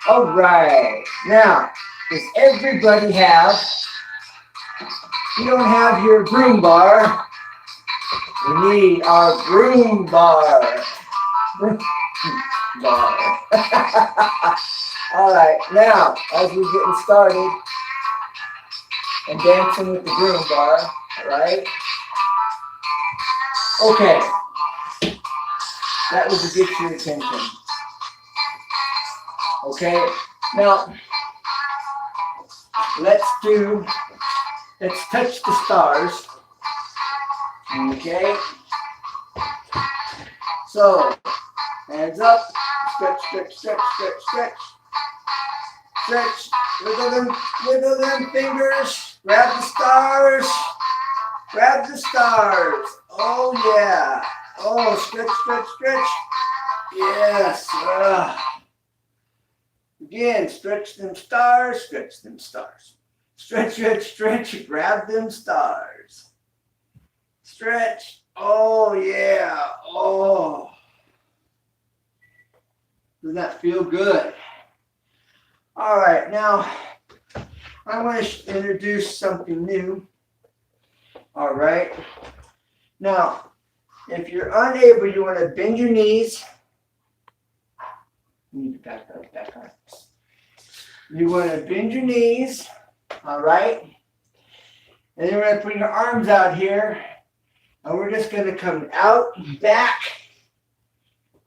All right. Now, does everybody have, you don't have your broom bar, we need our broom bar. Broom bar. All right. Now, as we're getting started and dancing with the broom bar, all right? Okay. That was to get your attention. Okay, now let's touch the stars. Okay, so hands up, stretch, stretch, stretch, stretch, stretch, stretch, wiggle them fingers, grab the stars, oh yeah, oh stretch, stretch, stretch, yes, again, stretch them stars, stretch them stars. Stretch, stretch, stretch, grab them stars. Stretch, oh yeah, oh. Doesn't that feel good? All right, now I want to introduce something new. All right, now if you're unable, you want to bend your knees. You need to back up. You want to bend your knees, all right? And then we're going to bring your arms out here, and we're just going to come out, back,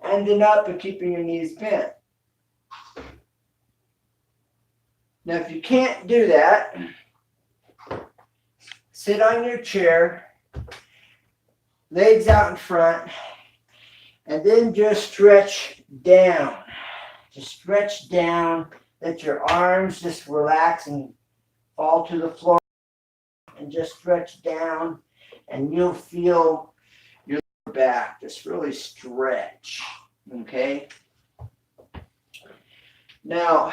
and then up, and keeping your knees bent. Now, if you can't do that, sit on your chair, legs out in front, and then just stretch down. Just stretch down, let your arms just relax and fall to the floor, and just stretch down, and you'll feel your lower back just really stretch, okay? Now,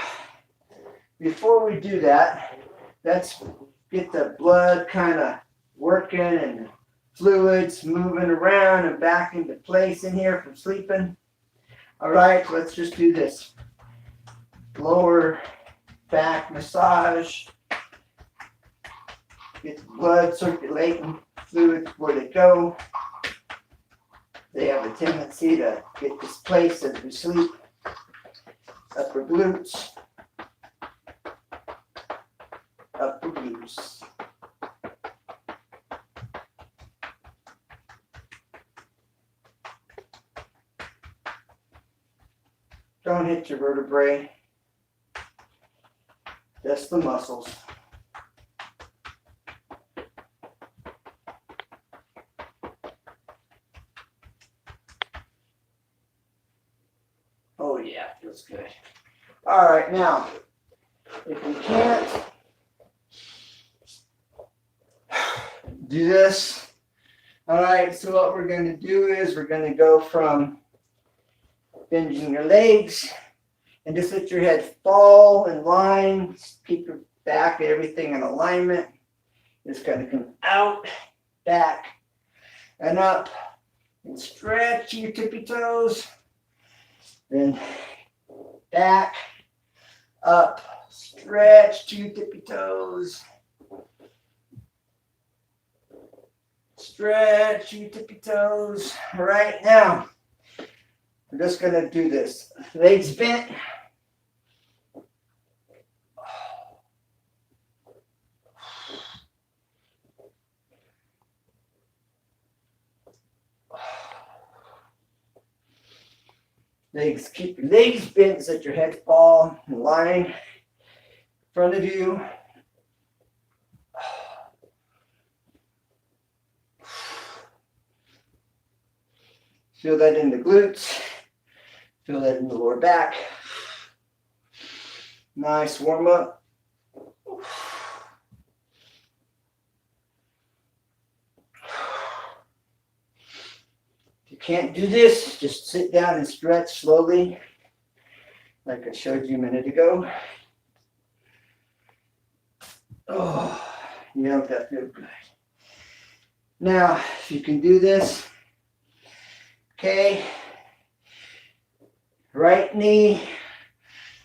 before we do that, let's get the blood kind of working and fluids moving around and back into place in here from sleeping. All right, let's just do this. Lower back massage. Get the blood circulating, fluids where they go. They have a tendency to get displaced as we sleep. Upper glutes. Upper glutes. Don't hit your vertebrae, just the muscles. Oh yeah, feels good. All right, now, if you can't do this, all right, so what we're going to do is we're going to go from bending your legs, and just let your head fall in line. Keep your back, everything in alignment. Just kind of come out, back, and up, and stretch your tippy toes. Then back, up, stretch to your tippy toes. Stretch your tippy toes. All right, now, we're just going to do this. Legs bent. Legs, keep your legs bent, let your head fall in line in front of you. Feel that in the glutes. Feel that in the lower back. Nice warm up. If you can't do this, just sit down and stretch slowly, like I showed you a minute ago. Oh, Yeah, that feels good. Now, if you can do this, okay, right knee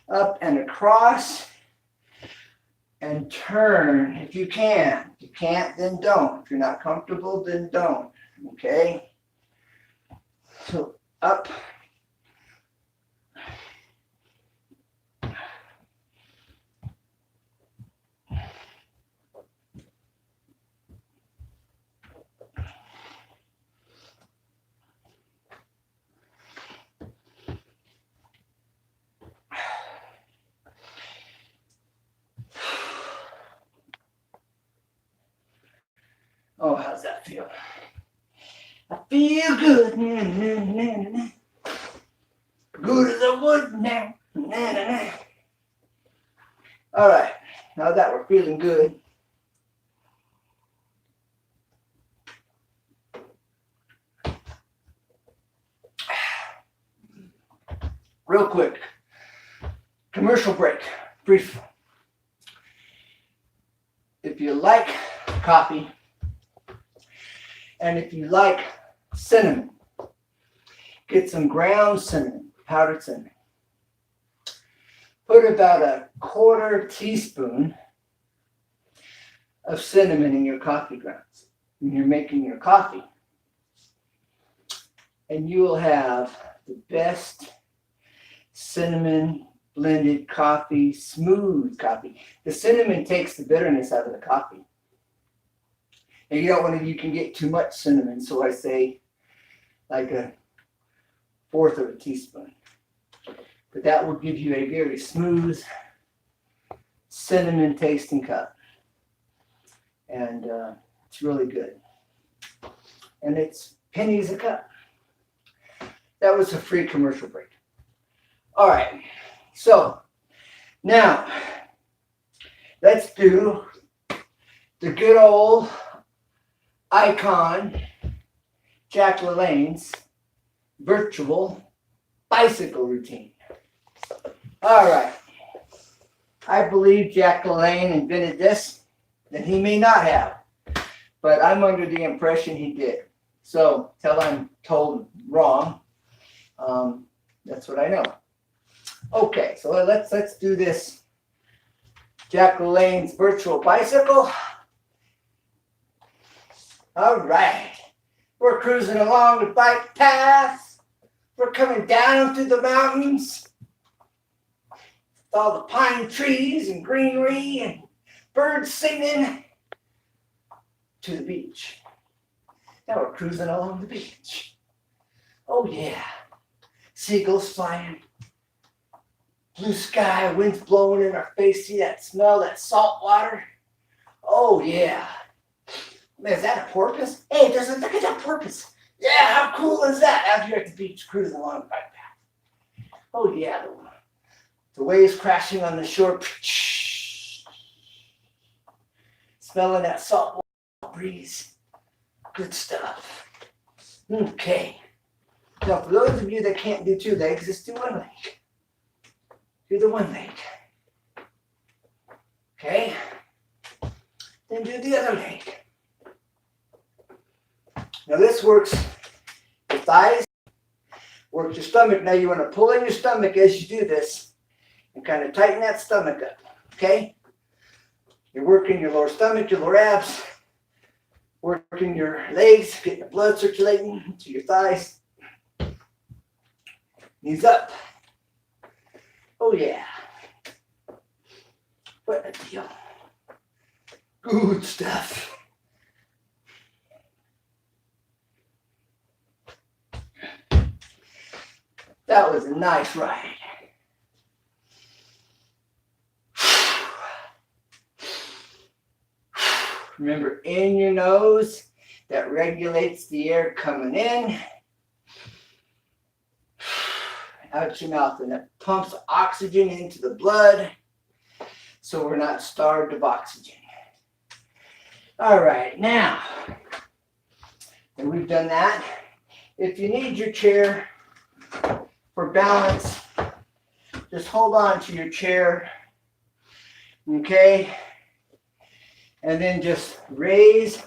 up and across, and turn if you can. If you can't, then don't. If you're not comfortable, then don't. Okay? So up. Oh, how's that feel? I feel good. Good as I would now. All right. Now that we're feeling good, real quick, commercial break, brief. If you like coffee, and if you like cinnamon, get some ground cinnamon, powdered cinnamon. Put about a 1/4 teaspoon of cinnamon in your coffee grounds when you're making your coffee. And you will have the best cinnamon blended coffee, smooth coffee. The cinnamon takes the bitterness out of the coffee. And you don't want to, you can get too much cinnamon, so I say like a 1/4 of a teaspoon. But that will give you a very smooth cinnamon tasting cup. And it's really good. And it's pennies a cup. That was a free commercial break. All right, so now let's do the good old icon, Jack LaLanne's virtual bicycle routine. All right, I believe Jack LaLanne invented this, and he may not have, but I'm under the impression he did. So till I'm told wrong, that's what I know. Okay, so let's do this. Jack LaLanne's virtual bicycle. All right, we're cruising along the bike path. We're coming down through the mountains. With all the pine trees and greenery and birds singing to the beach. Now we're cruising along the beach. Oh yeah, seagulls flying. Blue sky, wind's blowing in our face. See that smell, that salt water? Oh, yeah. Man, is that a porpoise? Hey, look at that porpoise. Yeah, how cool is that? Out here at the beach, cruising along the bike path. Oh, yeah. The waves crashing on the shore. Smelling that salt water breeze. Good stuff. Okay. Now, for those of you that can't do 2 legs, just do 1 leg. Do the 1 leg. Okay. Then do the other leg. Now this works your thighs, works your stomach. Now you want to pull in your stomach as you do this and kind of tighten that stomach up. Okay. You're working your lower stomach, your lower abs, working your legs, getting the blood circulating to your thighs. Knees up. Oh yeah. What a deal. Good stuff. That was a nice ride. Remember, in your nose, that regulates the air coming in. Out your mouth, and it pumps oxygen into the blood so we're not starved of oxygen. All right, now that we've done that, if you need your chair for balance, just hold on to your chair, okay? And then just raise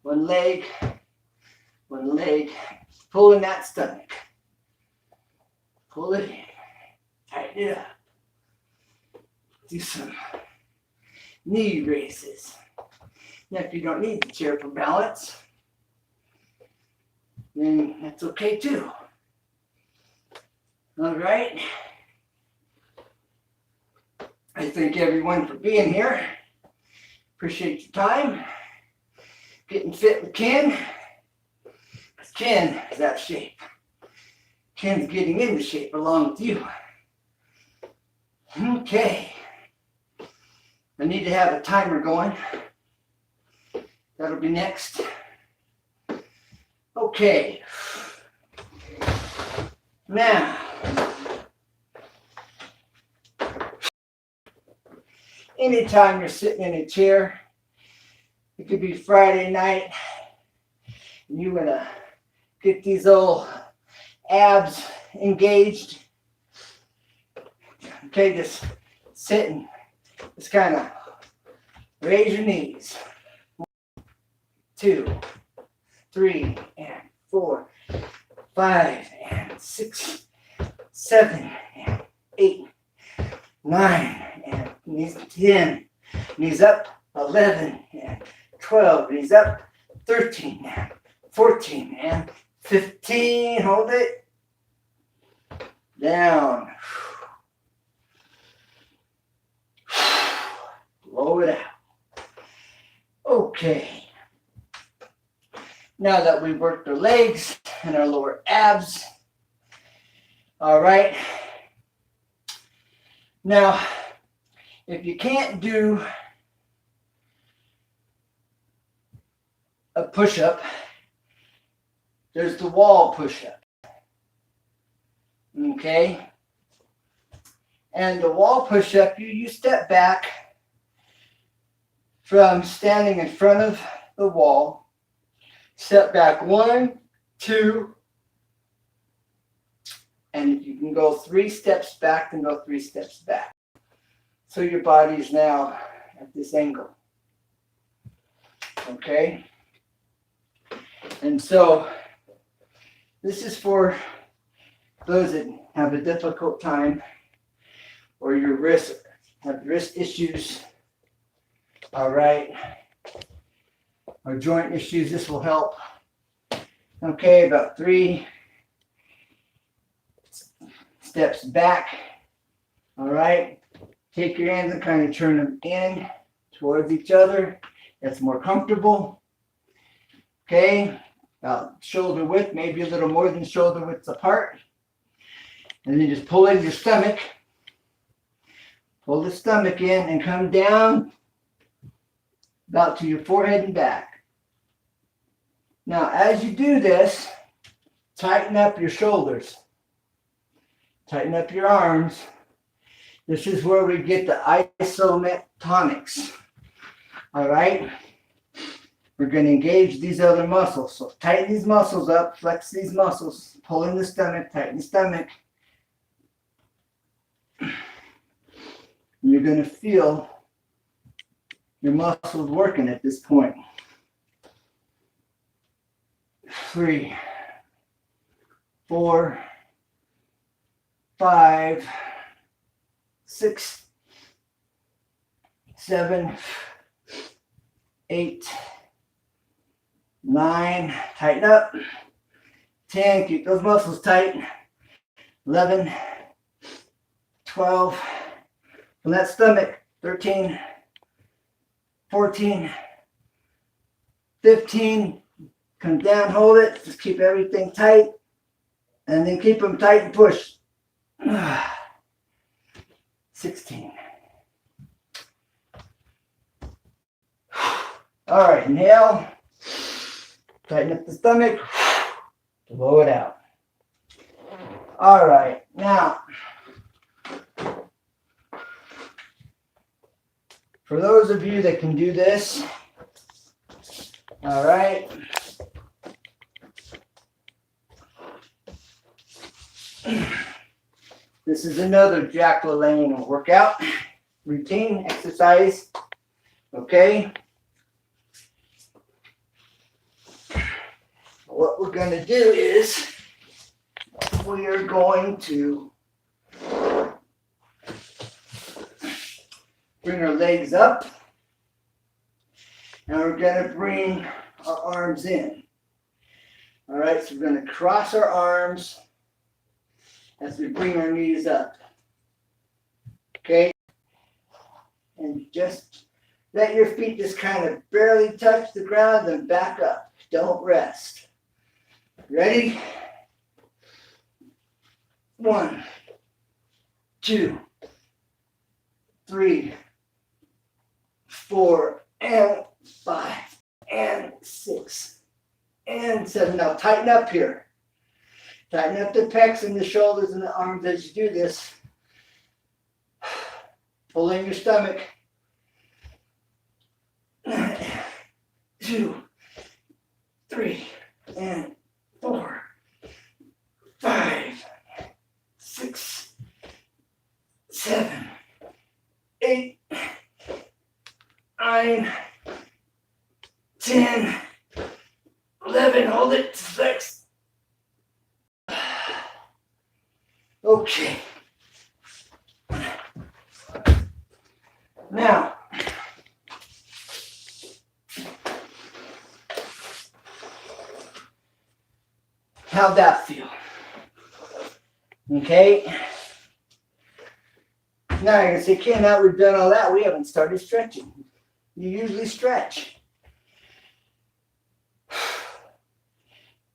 one leg, pulling that stomach. Pull it in, tighten it up. Do some knee raises. Now, if you don't need the chair for balance, then that's okay too. All right. I thank everyone for being here. Appreciate your time. Getting fit with Ken. Ken is out of shape. Ken's getting into shape along with you. Okay. I need to have a timer going. That'll be next. Okay. Now, anytime you're sitting in a chair, it could be Friday night, and you want to get these old abs engaged. Okay, just sit and just kind of raise your knees. 1, 2, 3, and 4, 5, and 6, 7, and 8, 9, and knees 10, knees up 11, and 12, knees up 13, and 14, and 15. Hold it. Down. Blow it out. Okay. Now that we've worked our legs and our lower abs, all right. Now, if you can't do a push-up, there's the wall push-up. Okay? And the wall push-up, you step back from standing in front of the wall. Step back 1, 2, and you can go 3 steps back, then go 3 steps back. So your body is now at this angle. Okay? And so this is for those that have a difficult time or your wrist, have wrist issues, all right, or joint issues. This will help. Okay, about 3 steps back, all right. Take your hands and kind of turn them in towards each other. That's more comfortable. Okay, about shoulder width, maybe a little more than shoulder width apart. And then just pull in your stomach. Pull the stomach in and come down about to your forehead and back. Now, as you do this, tighten up your shoulders. Tighten up your arms. This is where we get the Isomettonics. All right? We're going to engage these other muscles. So tighten these muscles up, flex these muscles, pull in the stomach, tighten the stomach. You're going to feel your muscles working at this point. 3, 4, 5, 6, 7, 8, 9, tighten up. 10, keep those muscles tight. 11, 12, from that stomach. 13, 14, 15, come down, hold it, just keep everything tight, and then keep them tight and push. 16. All right, inhale, tighten up the stomach, blow it out. All right, now, for those of you that can do this, all right, this is another LaLanne workout routine exercise. Okay, what we're going to do is we are going to bring our legs up, and we're going to bring our arms in. All right, so we're going to cross our arms as we bring our knees up. Okay? And just let your feet just kind of barely touch the ground and back up. Don't rest. Ready? 1, 2, 3, 4, and 5, and 6, and 7. Now tighten up here. Tighten up the pecs and the shoulders and the arms as you do this. Pull in your stomach. 2, 3, and 4, 5, 6, 7, 8, 9, 10, 11. Hold it. 6. Okay. Now, how'd that feel? Okay. Now you're going to say, okay, now we've done all that, we haven't started stretching. You usually stretch.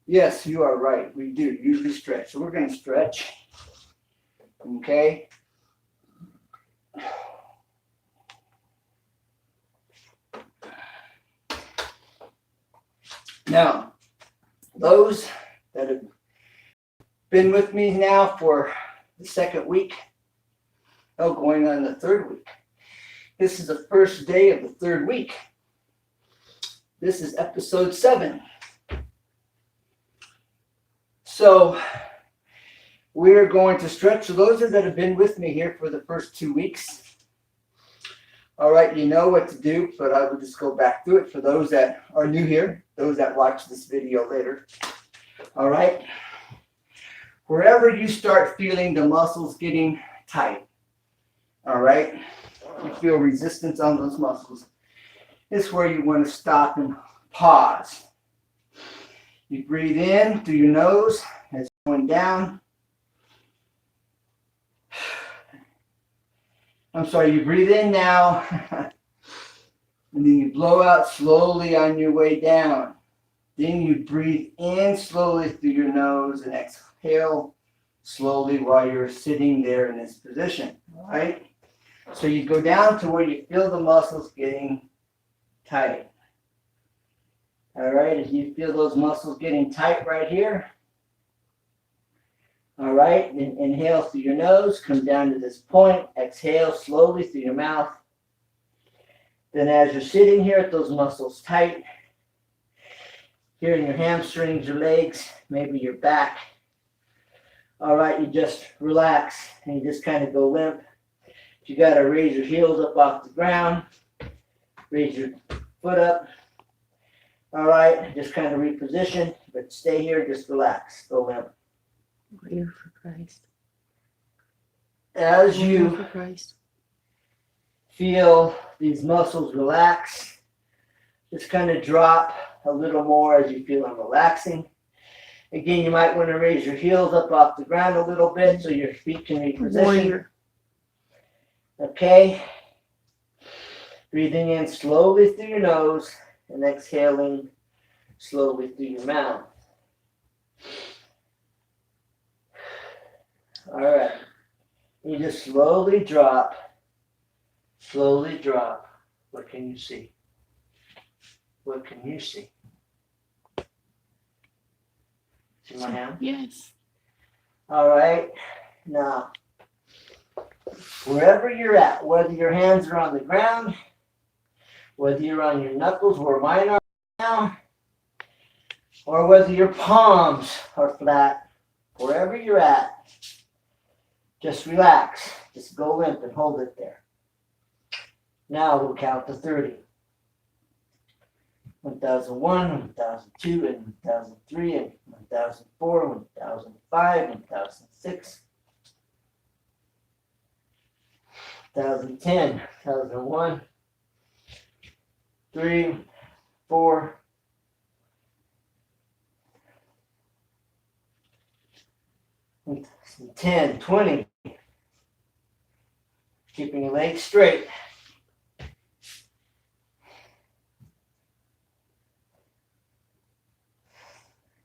Yes, you are right. We do usually stretch. So we're going to stretch. Okay. Now, those that have been with me now for the second week, going on the third week. This is the first day of the third week. This is episode 7. So we're going to stretch. So those that have been with me here for the first 2 weeks, all right, you know what to do, but I will just go back through it for those that are new here, those that watch this video later. All right. Wherever you start feeling the muscles getting tight, all right, you feel resistance on those muscles, this is where you want to stop and pause. You breathe in through your nose as you're going down. I'm sorry, you breathe in now, and then you blow out slowly on your way down. Then you breathe in slowly through your nose and exhale slowly while you're sitting there in this position, all right? So you go down to where you feel the muscles getting tight. All right, if you feel those muscles getting tight right here, all right, then inhale through your nose, come down to this point, exhale slowly through your mouth. Then as you're sitting here with those muscles tight, here in your hamstrings, your legs, maybe your back, all right, you just relax and you just kind of go limp. You got to raise your heels up off the ground, raise your foot up. All right, just kind of reposition, but stay here, just relax, go limp. Warrior for Christ. As you for Christ. Feel these muscles relax, just kind of drop a little more as you feel them relaxing. Again, you might want to raise your heels up off the ground a little bit so your feet can reposition. Warrior. Okay. Breathing in slowly through your nose and exhaling slowly through your mouth. All right. You just slowly drop. Slowly drop. What can you see? What can you see? See my hand? Yes. All right. Now, wherever you're at, whether your hands are on the ground, whether you're on your knuckles where mine are now, or whether your palms are flat, wherever you're at, just relax. Just go limp and hold it there. Now we'll count to 30. 1001, 1002, and 1003, and 1004, 1005, 1006, 1010, 1001, 3, 4, 10, 20. Keeping your legs straight.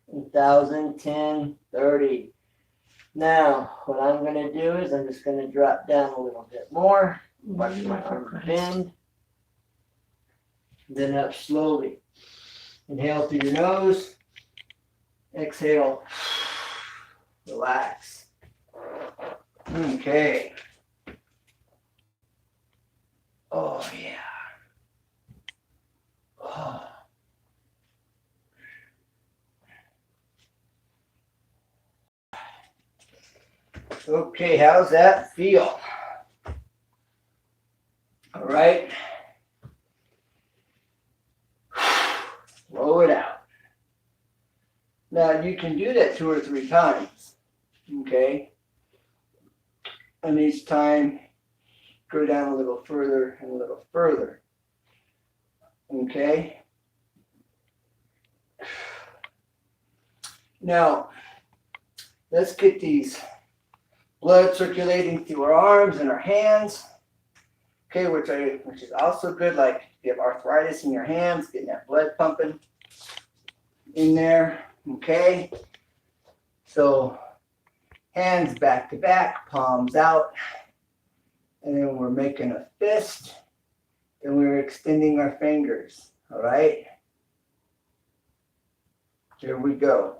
1,000, 10, 30. Now, what I'm going to do is I'm just going to drop down a little bit more. Watch my arms bend. Then up slowly. Inhale through your nose. Exhale. Relax. Okay. Oh, yeah. Oh. Okay, how's that feel? All right. Blow it out. Now, you can do that 2 or 3 times. Okay. And each time, go down a little further and a little further. Okay. Now, let's get these blood circulating through our arms and our hands. Okay, which is also good. Like if you have arthritis in your hands, getting that blood pumping in there. Okay. So hands back to back, palms out. And then we're making a fist. And we're extending our fingers. All right. Here we go.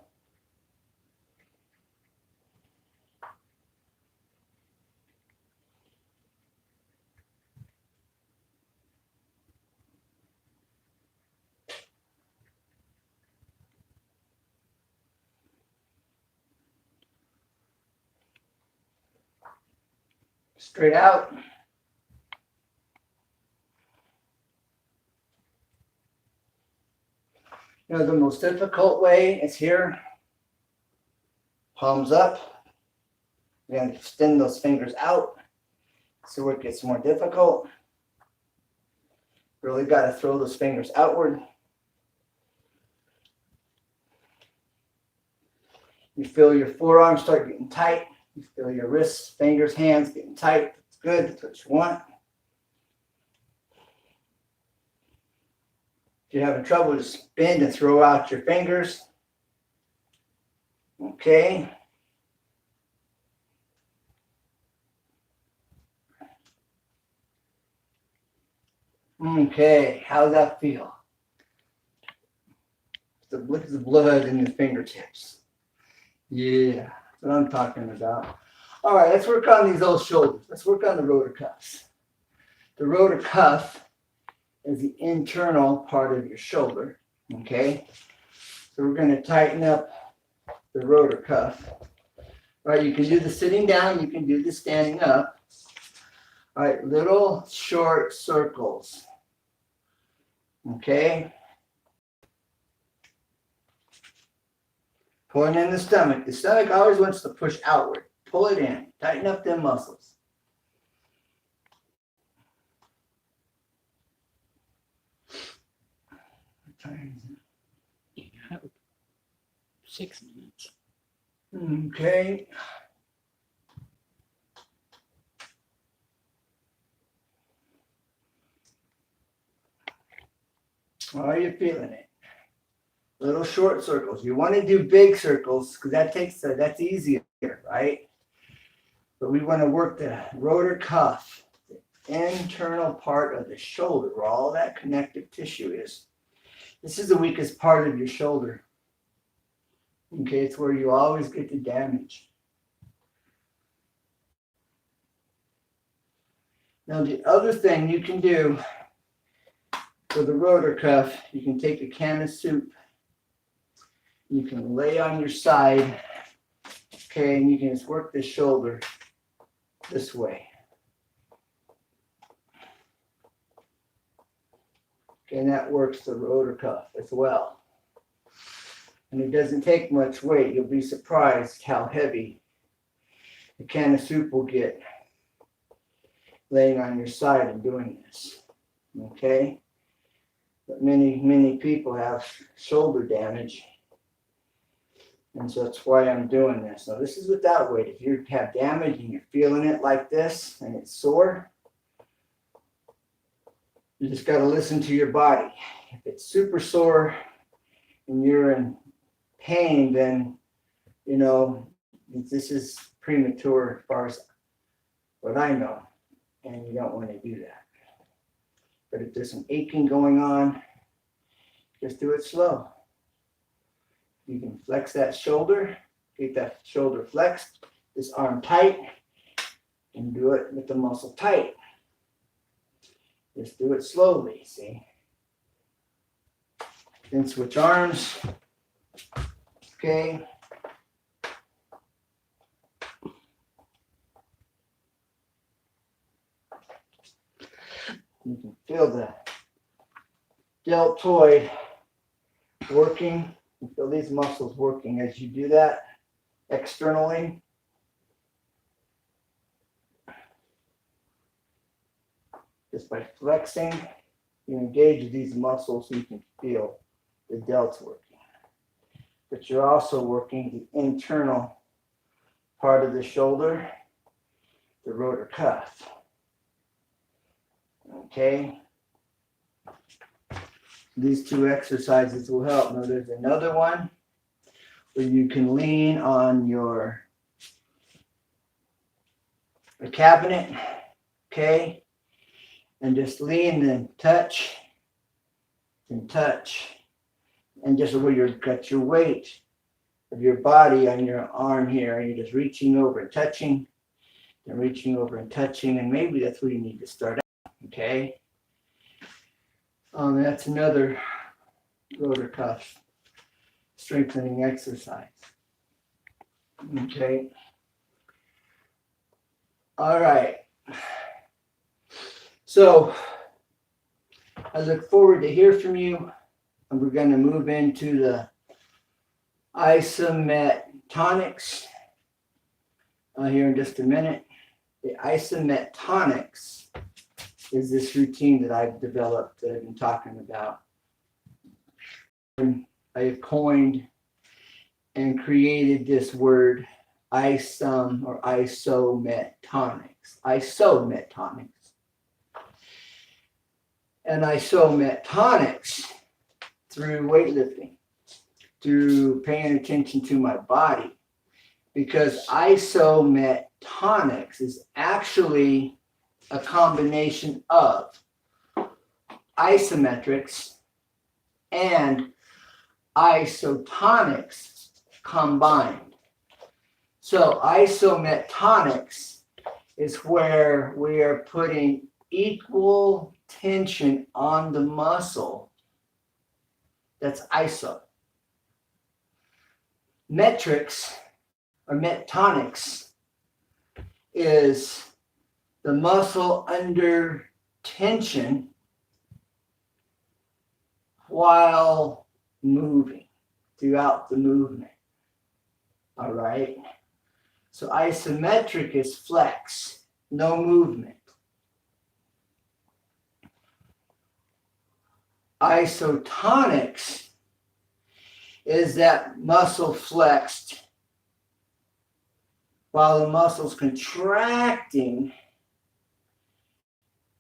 Straight out. You know, the most difficult way is here. Palms up. We're going to extend those fingers out. So it gets more difficult. Really got to throw those fingers outward. You feel your forearms start getting tight. You feel your wrists, fingers, hands getting tight. That's good. That's what you want. If you're having trouble, just bend and throw out your fingers. Okay. Okay, how's that feel? Look at the blood in your fingertips. Yeah, that's what I'm talking about. All right, let's work on these old shoulders. Let's work on the rotor cuffs. The rotor cuff is the internal part of your shoulder. Okay, so we're going to tighten up the rotor cuff. All right, you can do the sitting down, you can do the standing up. All right, little short circles. Okay. Pulling in the stomach. The stomach always wants to push outward. Pull it in. Tighten up them muscles. What time is it? 6 minutes. Okay. How are you feeling it? Little short circles. You want to do big circles because that's easier, right? But we want to work the rotor cuff, the internal part of the shoulder where all that connective tissue is. This is the weakest part of your shoulder. Okay, it's where you always get the damage. Now the other thing you can do for the rotor cuff, you can take a can of soup. You can lay on your side, okay, and you can just work the shoulder this way. And that works the rotor cuff as well. And it doesn't take much weight. You'll be surprised how heavy a can of soup will get laying on your side and doing this. Okay? But many people have shoulder damage. And so that's why I'm doing this. Now this is without weight. If you have damage and you're feeling it like this and it's sore, you just got to listen to your body. If it's super sore and you're in pain, then, you know, this is premature as far as what I know. And you don't want to do that. But if there's some aching going on, just do it slow. You can flex that shoulder, get that shoulder flexed, this arm tight, and do it with the muscle tight. Just do it slowly, see? Then switch arms. Okay. You can feel the deltoid working. You feel these muscles working as you do that externally. Just by flexing, you engage these muscles so you can feel the delts working. But you're also working the internal part of the shoulder, the rotor cuff. Okay? These two exercises will help. Now there's another one where you can lean on the cabinet, okay? And just lean and touch, and just where you've got your weight of your body on your arm here, and you're just reaching over and touching, and reaching over and touching, and maybe that's where you need to start out, okay? That's another rotor cuff strengthening exercise. Okay. All right. So I look forward to hear from you, and we're going to move into the Isomettonics here in just a minute. The Isomettonics is this routine that I've developed that I've been talking about. And I have coined and created this word Isomettonics. Isomettonics. And Isomettonics through weightlifting, through paying attention to my body, because Isomettonics is actually a combination of isometrics and isotonics combined. So isomettonics is where we are putting equal tension on the muscle. That's iso. Metrics or mettonics is the muscle under tension while moving throughout the movement. All right. So isometric is flex, no movement. Isotonics is that muscle flexed while the muscle's contracting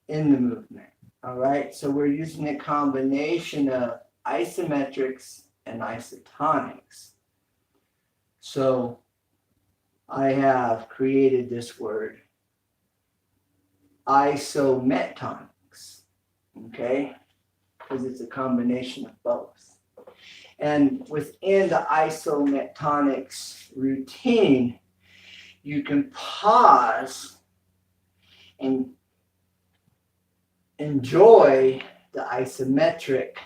in the movement. All right, so we're using a combination of isometrics and isotonics. So I have created this word, Isomettonics, okay, because it's a combination of both. And within the Isomettonics routine, you can pause and enjoy the isometric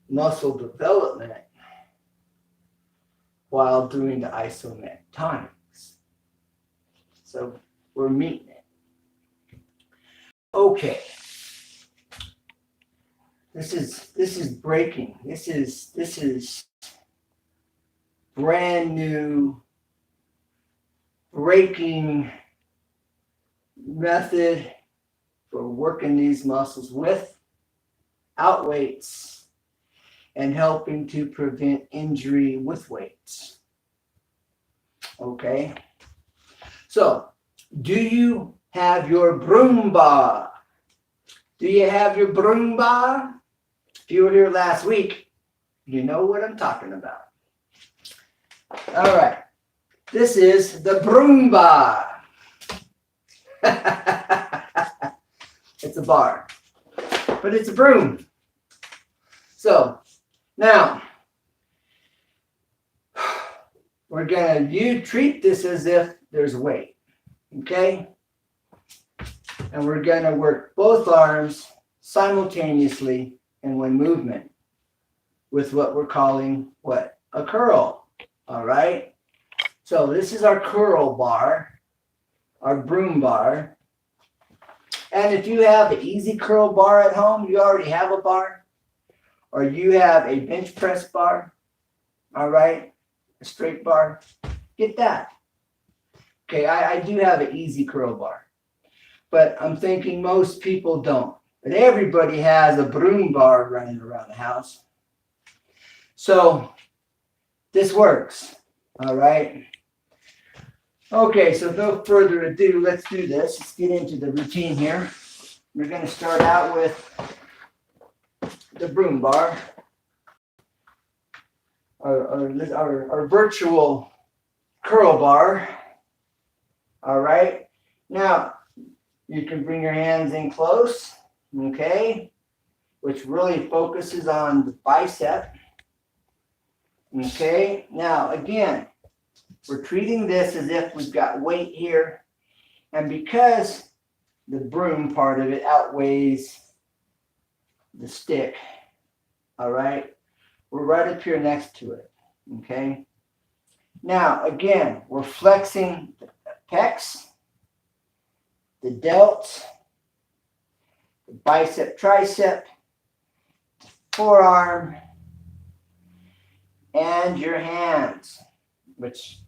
muscle development while doing the isomettonics. So we're meeting it. Okay. This is breaking. This is brand new breaking method for working these muscles without weights and helping to prevent injury with weights. Okay. So, do you have your broom bar? Do you have your broom bar? If you were here last week, you know what I'm talking about. All right. This is the broom bar. It's a bar, but it's a broom. So, now, you treat this as if there's weight, okay? And we're gonna work both arms simultaneously in one movement with what we're calling what? A curl, all right? So this is our curl bar, our broom bar. And if you have an easy curl bar at home, you already have a bar, or you have a bench press bar, all right? A straight bar, get that. Okay, I do have an easy curl bar, but I'm thinking most people don't. But everybody has a broom bar running around the house. So this works, all right? Okay, so no further ado, let's do this. Let's get into the routine here. We're going to start out with the broom bar, our virtual curl bar. All right. Now, you can bring your hands in close, okay, which really focuses on the bicep. Okay. Now, again, we're treating this as if we've got weight here, and because the broom part of it outweighs the stick, all right, we're right up here next to it, okay? Now, again, we're flexing the pecs, the delts, the bicep, tricep, the forearm, and your hands, which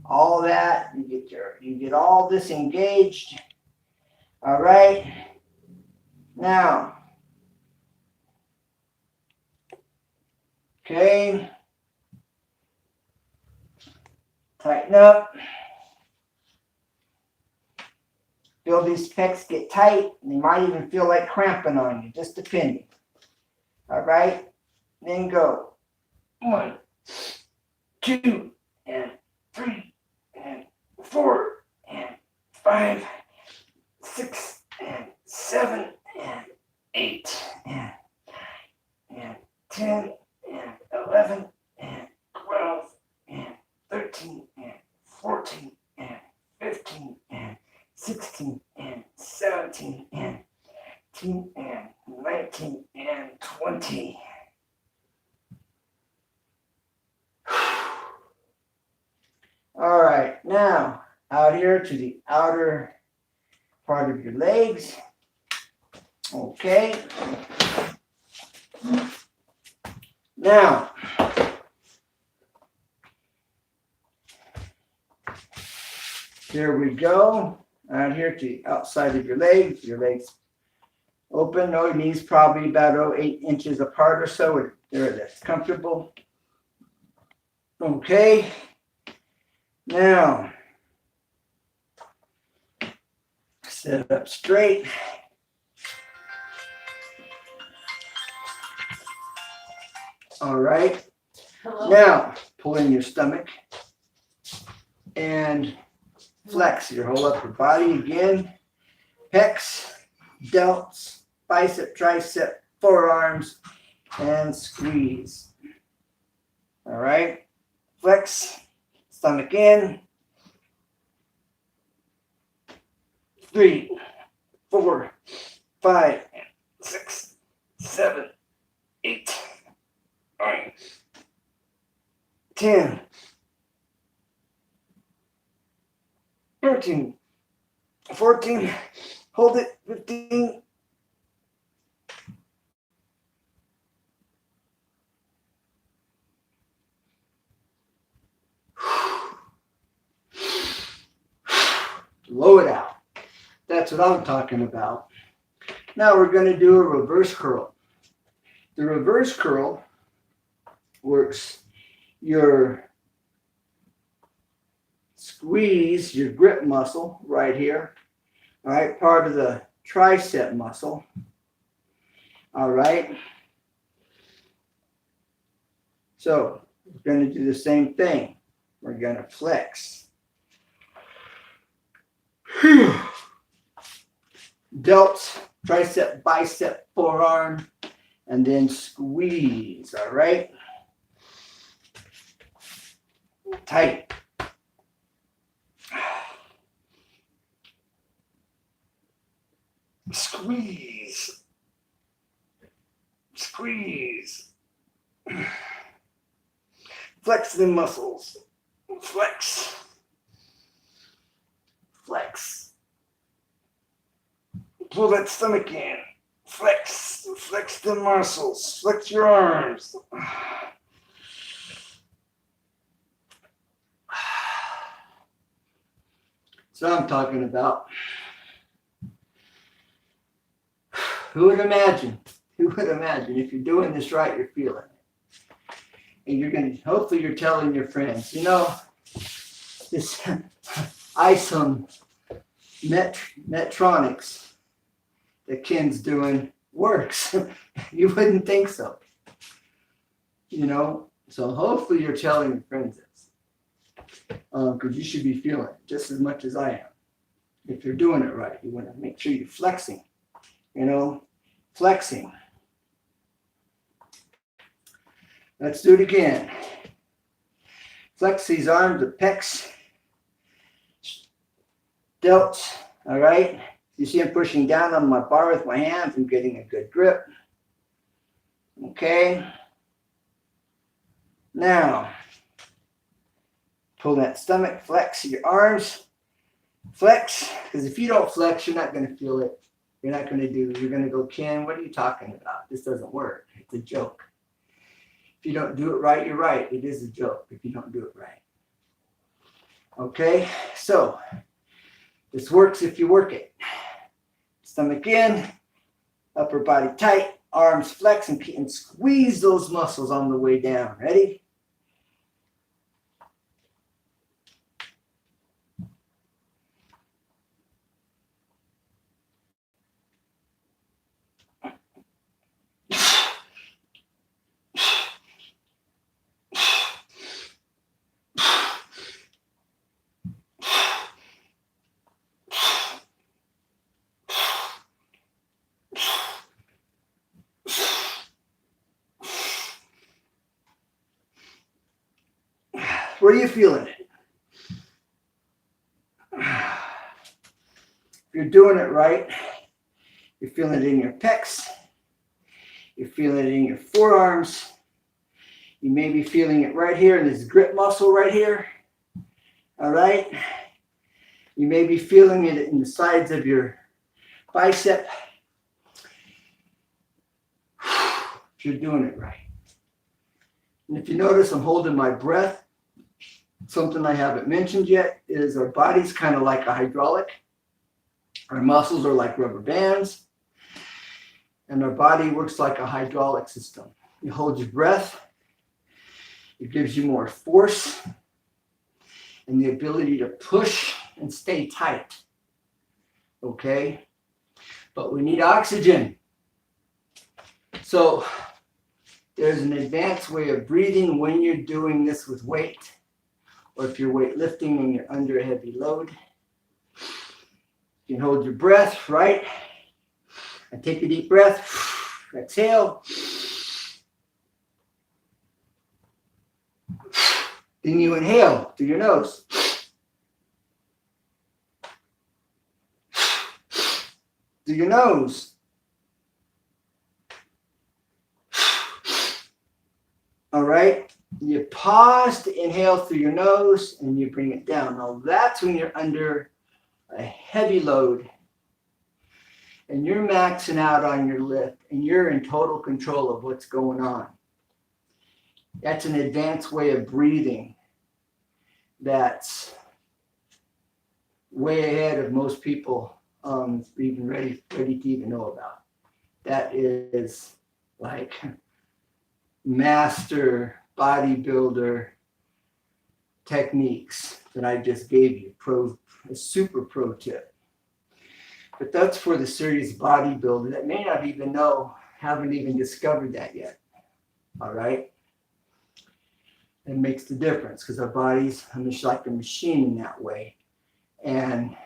all that, you get all this engaged, all right? Now, okay, tighten up. Feel these pecs get tight, and they might even feel like cramping on you, just depending. All right, then go 1, 2, and 3, and 4, and 5, 6, and 7, and 8, and 10, and 11, and 12, and 13, and 14, and 15, and 16, and 17, and 18, and 19, and 20. All right, now out here to the outer part of your legs. Okay. Now, here we go. Out here to the outside of your legs open. No, your knees probably about 8 inches apart or so. There it is, comfortable. Okay. Now, sit up straight. All right. Hello? Now, pull in your stomach and flex your whole upper body again. Pecs, delts, bicep, tricep, forearms, and squeeze. All right. Flex, stomach in. 3, 4, 5, 6, 7, 8, 9, 10, 13, 14, hold it, 15, blow it out. That's what I'm talking about. Now we're going to do a reverse curl. The reverse curl works your squeeze, your grip muscle right here. All right, part of the tricep muscle. All right. So we're going to do the same thing. We're going to flex. Delts, tricep, bicep, forearm, and then squeeze. All right. Tight. Squeeze. Squeeze. Flex the muscles. Flex. Flex. Pull that stomach in. Flex. Flex the muscles. Flex your arms. So I'm talking about. Who would imagine? Who would imagine if you're doing this right, you're feeling it. And you're going to, hopefully you're telling your friends, you know, this Isomettonics that Ken's doing works. You wouldn't think so. You know, so hopefully you're telling your friends this. Because you should be feeling it just as much as I am. If you're doing it right, you want to make sure you're flexing. You know, flexing. Let's do it again. Flex these arms, the pecs, delts. All right. You see I'm pushing down on my bar with my hands. I'm getting a good grip. Okay. Now, pull that stomach, flex your arms, flex. Because if you don't flex, you're not going to feel it. You're not going to do, you're going to go, Ken, what are you talking about? This doesn't work. It's a joke. If you don't do it right, you're right. It is a joke if you don't do it right. Okay, so this works if you work it. Stomach in, upper body tight, arms flex, and squeeze those muscles on the way down. Ready? Where are you feeling it? If you're doing it right, you're feeling it in your pecs. You're feeling it in your forearms. You may be feeling it right here in this grip muscle right here. All right. You may be feeling it in the sides of your bicep. If you're doing it right. And if you notice, I'm holding my breath. Something I haven't mentioned yet is our body's kind of like a hydraulic. Our muscles are like rubber bands. And our body works like a hydraulic system. You hold your breath. It gives you more force and the ability to push and stay tight. Okay? But we need oxygen. So there's an advanced way of breathing when you're doing this with weight, or if you're weightlifting and you're under a heavy load. You can hold your breath, right? And take a deep breath. Exhale. Then you inhale through your nose. Through your nose. All right. You pause to inhale through your nose and you bring it down. Now that's when you're under a heavy load and you're maxing out on your lift and you're in total control of what's going on. That's an advanced way of breathing that's way ahead of most people even ready to even know about. That is like master bodybuilder techniques that I just gave you, a super pro tip. But that's for the serious bodybuilder that may not even know, haven't even discovered that yet. All right? It makes the difference because our bodies are just like a machine in that way. And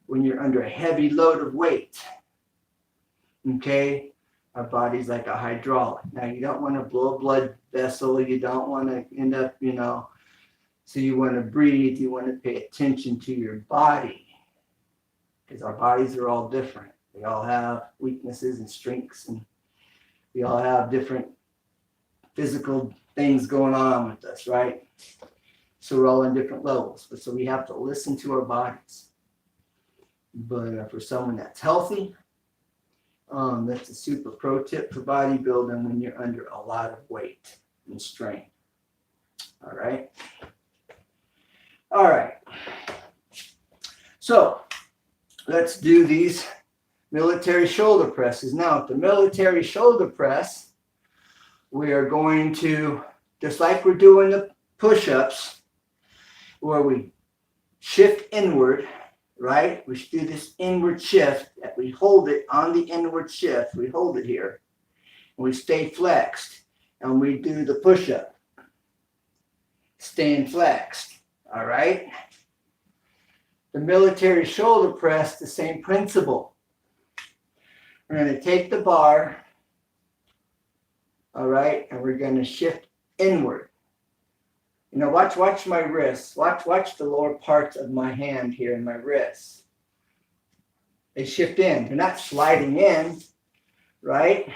when you're under a heavy load of weight, okay, our body's like a hydraulic. Now, you don't want to blow a blood vessel. You don't want to end up, so you want to breathe. You want to pay attention to your body because our bodies are all different. We all have weaknesses and strengths, and we all have different physical things going on with us, right? So we're all on different levels. So we have to listen to our bodies. But for someone that's healthy, that's a super pro tip for bodybuilding when you're under a lot of weight and strain. All right. All right. So let's do these military shoulder presses. Now, with the military shoulder press, we are going to, just like we're doing the push-ups, where we shift inward, right? We do this inward shift, that we hold it on the inward shift. We hold it here, and we stay flexed, and we do the push-up, staying flexed, all right? The military shoulder press, the same principle. We're going to take the bar, all right, and we're going to shift inward. Watch my wrists. Watch the lower parts of my hand here in my wrists. They shift in. They're not sliding in, right?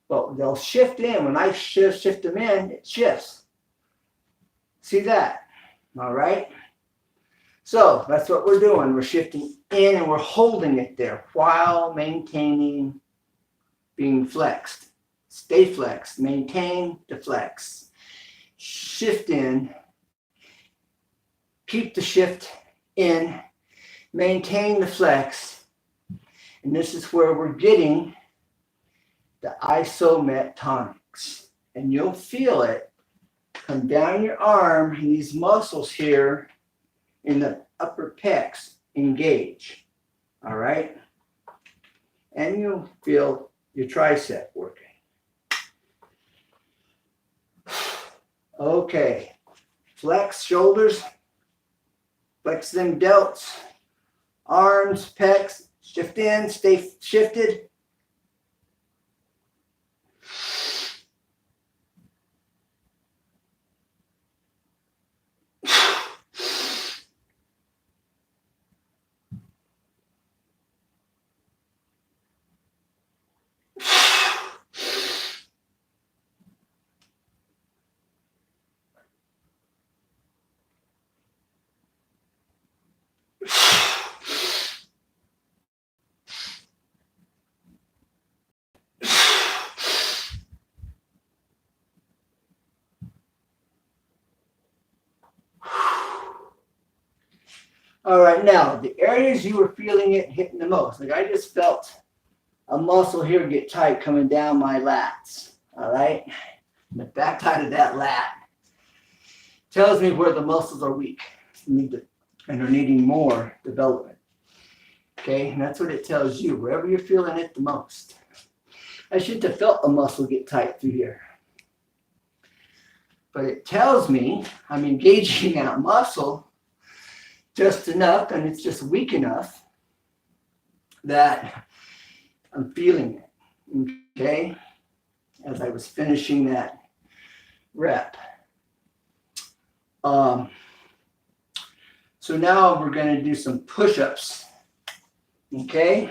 But they'll shift in. When I shift them in, it shifts. See that? All right? So that's what we're doing. We're shifting in and we're holding it there while maintaining being flexed. Stay flexed. Maintain to flex. Shift in. Keep the shift in. Maintain the flex. And this is where we're getting the Isomettonics. And you'll feel it come down your arm, and these muscles here in the upper pecs engage. All right? And you'll feel your tricep working. Okay. Flex shoulders. Flex them delts. Arms, pecs. Shift in, stay shifted. All right, now the areas you were feeling it hitting the most, like I just felt a muscle here get tight coming down my lats. All right, the back side of that lat tells me where the muscles are weak and are needing more development. Okay, and that's what it tells you, wherever you're feeling it the most. I shouldn't have felt a muscle get tight through here. But it tells me I'm engaging that muscle just enough, and it's just weak enough that I'm feeling it, okay, as I was finishing that rep. So now we're going to do some push-ups, okay?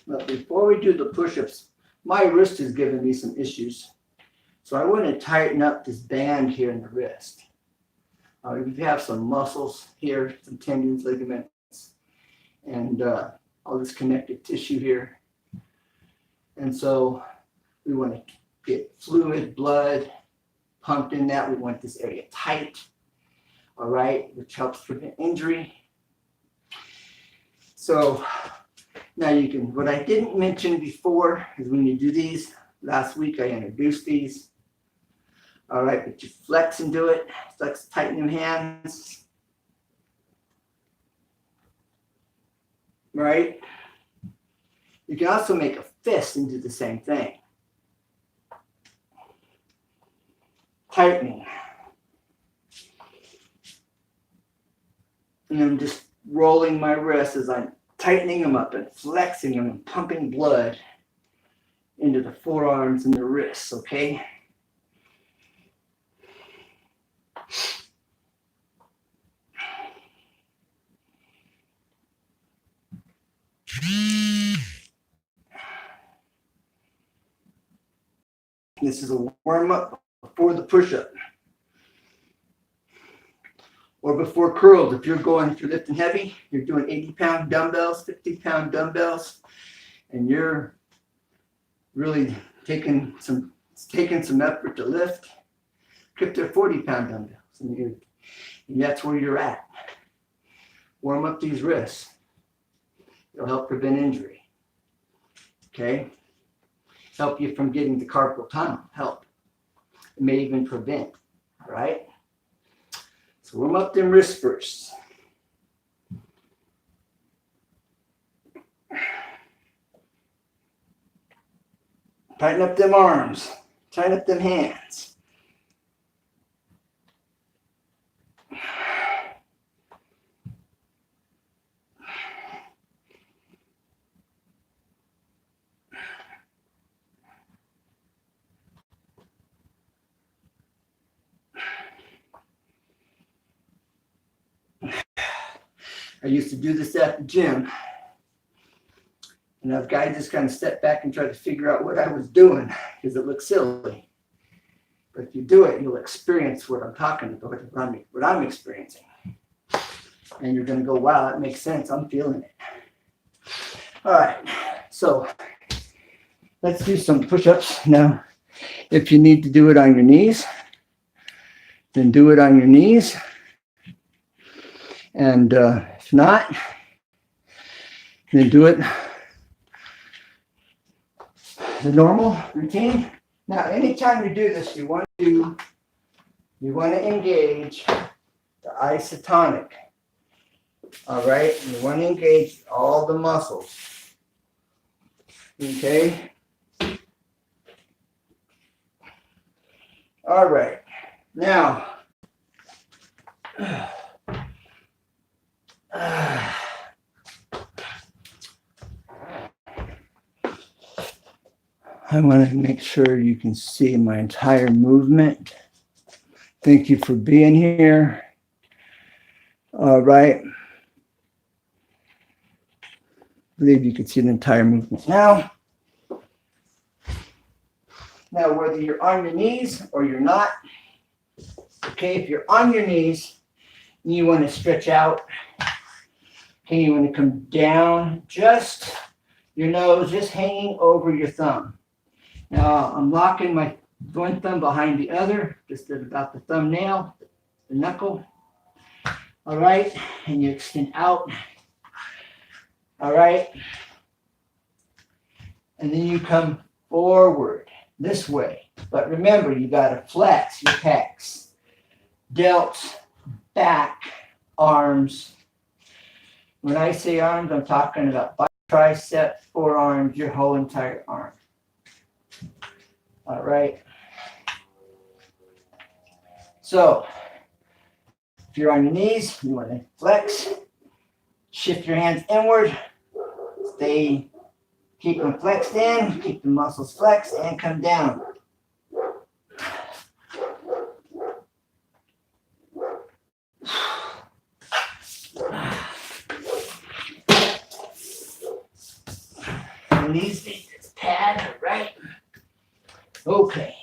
But before we do the push-ups, my wrist is giving me some issues. So I want to tighten up this band here in the wrist. If you have some muscles here, some tendons, ligaments, and all this connective tissue here. And so we want to get fluid, blood pumped in that. We want this area tight. all right, which helps prevent injury. So now you can, what I didn't mention before is when you do these, last week I introduced these. All right, but you flex and do it. Flex, tighten your hands. Right? You can also make a fist and do the same thing. Tightening. And I'm just rolling my wrists as I'm tightening them up and flexing them and pumping blood into the forearms and the wrists, okay? This is a warm-up before the push-up. Or before curls, if you're lifting heavy, you're doing 80-pound dumbbells, 50-pound dumbbells, and you're really taking some effort to lift, get to 40-pound dumbbells, and that's where you're at. Warm up these wrists. It'll help prevent injury. Okay? Help you from getting the carpal tunnel. Help. It may even prevent. All right? So warm up them wrists first. Tighten up them arms. Tighten up them hands. I used to do this at the gym. And I've got to just kind of step back and try to figure out what I was doing because it looks silly. But if you do it, you'll experience what I'm talking about, what I'm experiencing. And you're going to go, wow, that makes sense. I'm feeling it. All right. So let's do some push-ups. Now, if you need to do it on your knees, then do it on your knees. And if not, then do it the normal routine. Now, anytime you do this, you want to engage the isotonic. All right, you want to engage all the muscles. Okay. All right. Now, I want to make sure you can see my entire movement. Thank you for being here. All right. I believe you can see the entire movement now. Now, whether you're on your knees or you're not, okay, if you're on your knees, you want to stretch out. Okay, you want to come down, just your nose just hanging over your thumb. Now, I'm locking my one thumb behind the other, just at about the thumbnail, the knuckle. All right, and you extend out. All right. And then you come forward this way. But remember, you got to flex your pecs, delts, back, arms. When I say arms, I'm talking about tricep, forearms, your whole entire arm. All right. So, if you're on your knees, you want to flex, shift your hands inward, keep them flexed in, keep the muscles flexed, and come down. And these need this pad, right? Okay.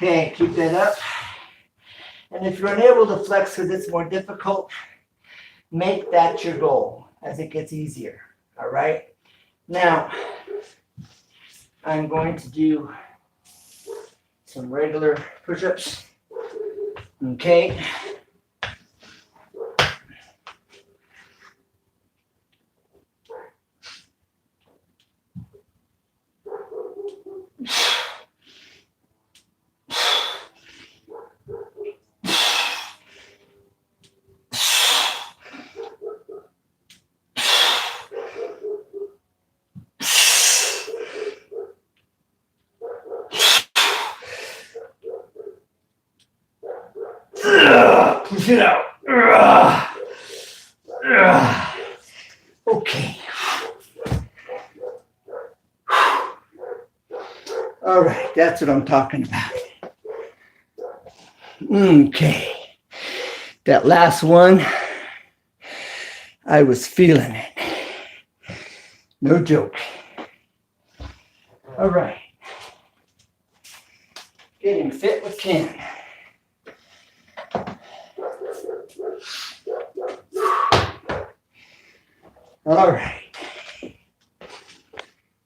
Okay, keep that up. And if you're unable to flex because it's more difficult, make that your goal as it gets easier. All right. Now, I'm going to do some regular push-ups. Okay. Push it out. Okay. All right, that's what I'm talking about. Okay. That last one, I was feeling it. No joke. All right. Getting fit with Ken. All right.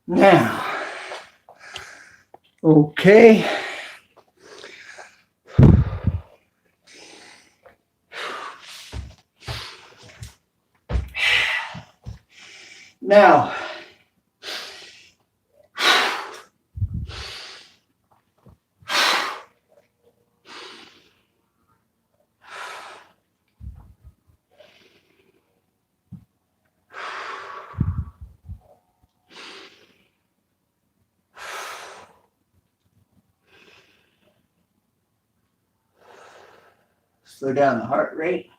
Now, okay. Now, slow down the heart rate.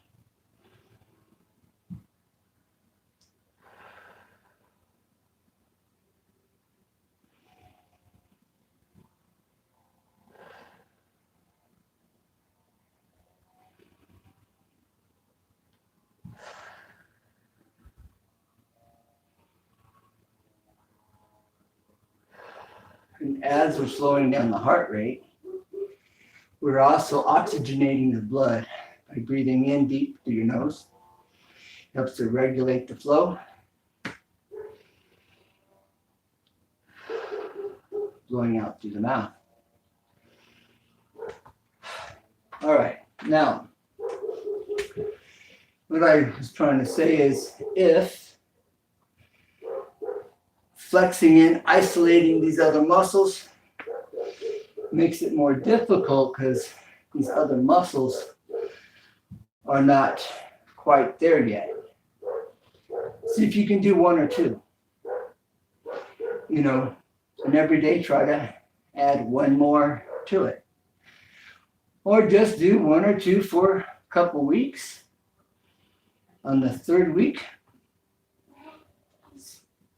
And as we're slowing down the heart rate, we're also oxygenating the blood by breathing in deep through your nose. Helps to regulate the flow. Blowing out through the mouth. All right, now, what I was trying to say is if flexing in, isolating these other muscles makes it more difficult because these other muscles are not quite there yet. See if you can do one or two. You know, and every day try to add one more to it. Or just do one or two for a couple weeks. On the third week,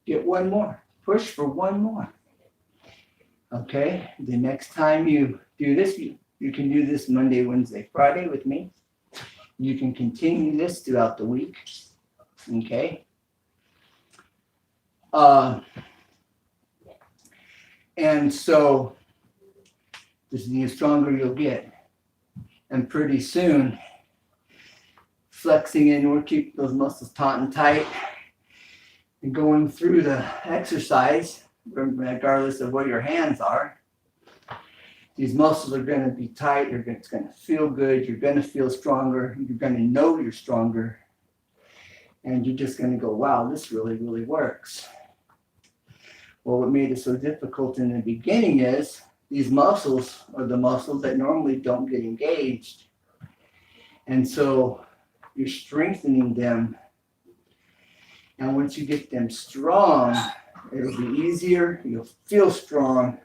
get one more. Push for one more. Okay, the next time you do this, you can do this Monday, Wednesday, Friday with me. You can continue this throughout the week. Okay. And so the stronger you'll get. And pretty soon, flexing in, we'll keep those muscles taut and tight. And going through the exercise, regardless of where your hands are, these muscles are going to be tight. It's going to feel good. You're going to feel stronger. You're going to know you're stronger. And you're just going to go, wow, this really, really works. Well, what made it so difficult in the beginning is these muscles are the muscles that normally don't get engaged. And so you're strengthening them. And once you get them strong, it'll be easier. You'll feel strong.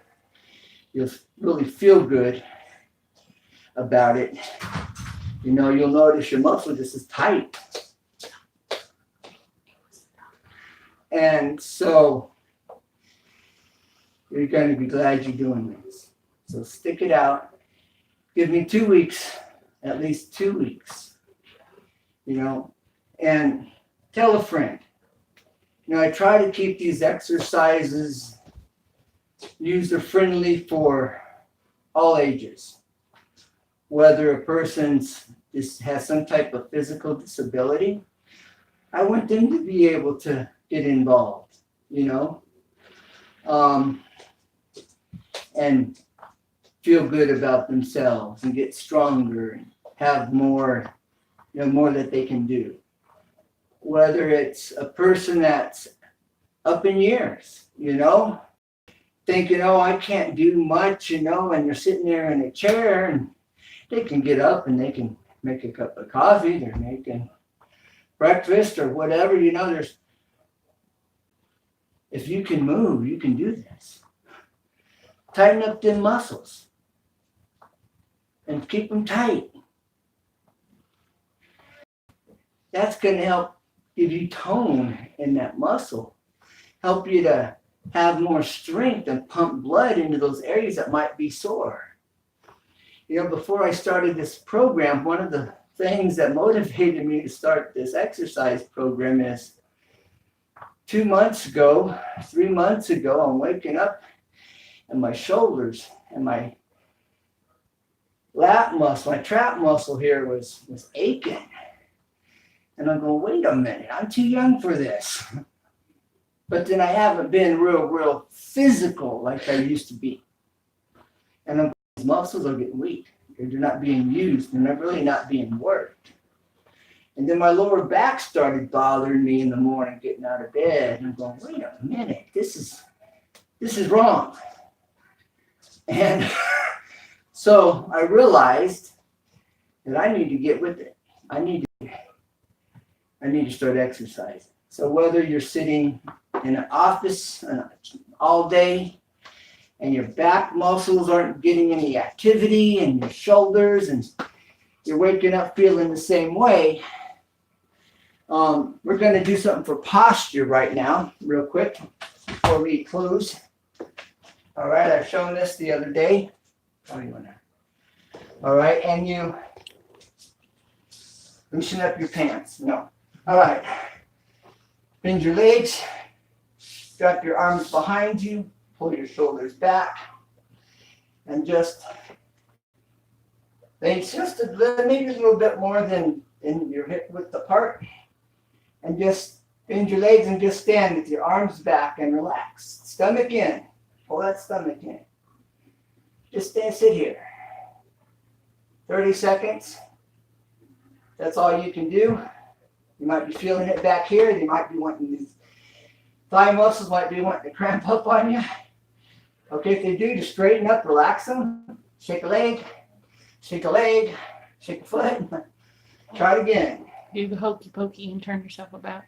You'll really feel good about it. You know, you'll notice your muscle just is tight. And so you're going to be glad you're doing this. So stick it out. Give me 2 weeks, at least 2 weeks, you know, and tell a friend. You know, I try to keep these exercises user-friendly for all ages. Whether a person's has some type of physical disability, I want them to be able to get involved, you know, and feel good about themselves and get stronger and have more, you know, more that they can do. Whether it's a person that's up in years, you know, thinking, oh, I can't do much, you know, and you're sitting there in a chair and they can get up and they can make a cup of coffee, they're making breakfast or whatever, you know, if you can move, you can do this. Tighten up them muscles and keep them tight. That's going to help give you tone in that muscle, help you to have more strength and pump blood into those areas that might be sore. You know, before I started this program, one of the things that motivated me to start this exercise program is 3 months ago, I'm waking up and my shoulders and my lat muscle, my trap muscle here was aching. And I'm going, wait a minute, I'm too young for this. But then I haven't been real physical like I used to be. And these muscles are getting weak. They're not being used. They're really not being worked. And then my lower back started bothering me in the morning, getting out of bed. And I'm going, wait a minute, this is wrong. And so I realized that I need to get with it. I need to start exercising. So whether you're sitting in an office all day and your back muscles aren't getting any activity and your shoulders and you're waking up feeling the same way, we're going to do something for posture right now, real quick, before we close. All right, I've shown this the other day. All right, and you loosen up your pants. No. All right. Bend your legs. Drop your arms behind you. Pull your shoulders back. And just maybe a little bit more than in your hip width apart. And just bend your legs and just stand with your arms back and relax. Stomach in. Pull that stomach in. Just sit here. 30 seconds. That's all you can do. You might be feeling it back here. You might be wanting these thigh muscles might be wanting to cramp up on you. Okay, if they do, just straighten up, relax them. Shake a leg, shake a leg, shake a foot. Try it again. Do the hokey pokey and turn yourself about.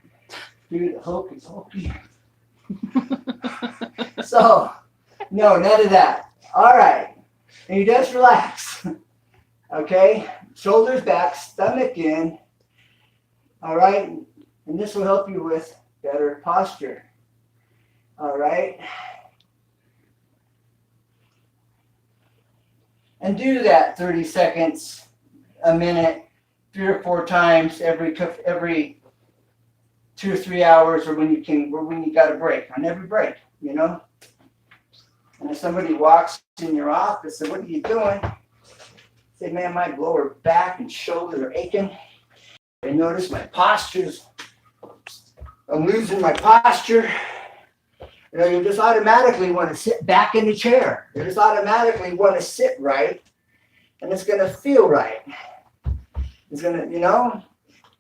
Do the hokey pokey. So, no, none of that. All right. And you just relax. Okay? Shoulders back, stomach in. All right? And this will help you with better posture. All right? And do that 30 seconds, a minute, 3 or 4 times every 2 or 3 hours, or when you got a break, on every break, you know? And if somebody walks in your office and what are you doing? Say, man, my lower back and shoulders are aching. I notice my postures. I'm losing my posture. You know, you just automatically want to sit back in the chair. You just automatically want to sit right, and it's going to feel right. It's going to, you know,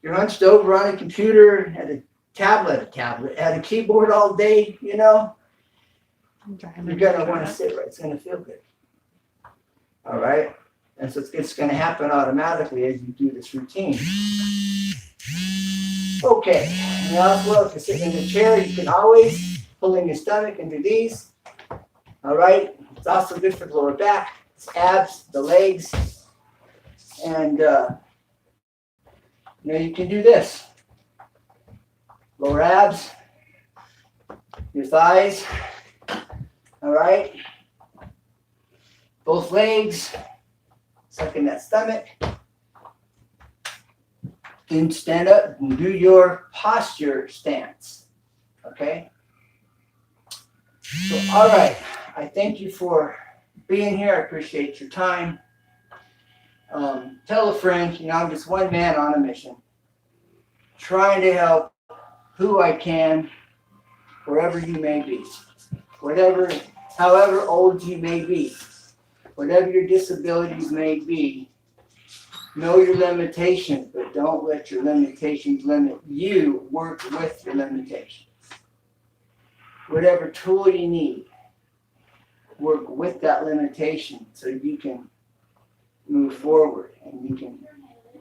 you're hunched over on a computer, at a tablet, at a keyboard all day, you know. You're going to want to sit right. It's going to feel good. All right? And so it's going to happen automatically as you do this routine. Okay. Now, well, if you're sitting in the chair, you can always pull in your stomach and do these. All right? It's also good for the lower back, it's abs, the legs. And, you know, you can do this. Lower abs, your thighs. All right? Both legs. Suck in that stomach. Then stand up and do your posture stance. Okay? So, all right. I thank you for being here. I appreciate your time. Tell a friend, I'm just one man on a mission, trying to help who I can, wherever you may be, however old you may be, whatever your disabilities may be. Know your limitations, but don't let your limitations limit you. Work with your limitations. Whatever tool you need, work with that limitation so you can move forward and you can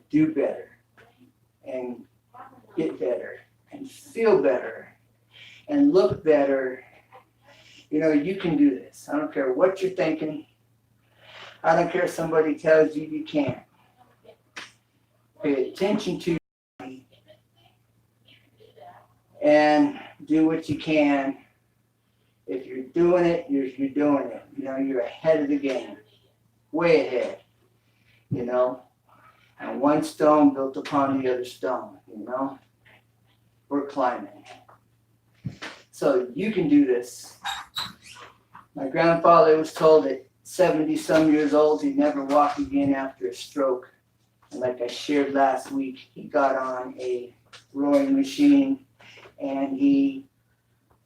do better and get better and feel better and look better. You can do this. I don't care what you're thinking. I don't care if somebody tells you you can't. Pay attention to your body and do what you can. If you're doing it, you're doing it. You're ahead of the game. Way ahead. And one stone built upon the other stone, We're climbing. So you can do this. My grandfather was told at 70 some years old he'd never walk again after a stroke. And like I shared last week, he got on a rowing machine and he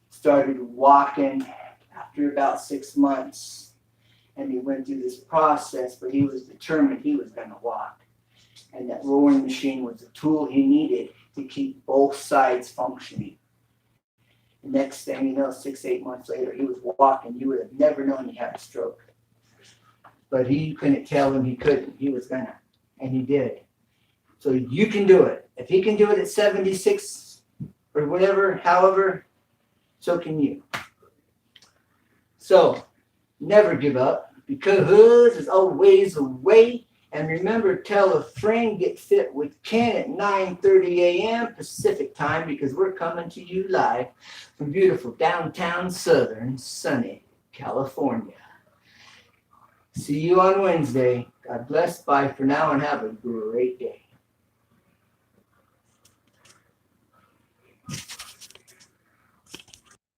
started walking after about 6 months. And he went through this process, but he was determined he was going to walk. And that rowing machine was the tool he needed to keep both sides functioning. The next thing you know, 6-8 months later, he was walking. You would have never known he had a stroke. But he couldn't tell him he couldn't. He was going to. And he did. So you can do it. If he can do it at 76 or whatever, however, so can you. So never give up, because there's always a way. And remember, tell a friend, get fit with Ken at 9:30 a.m. Pacific time, because we're coming to you live from beautiful downtown southern sunny California. See you on Wednesday. God bless. Bye for now and have a great day.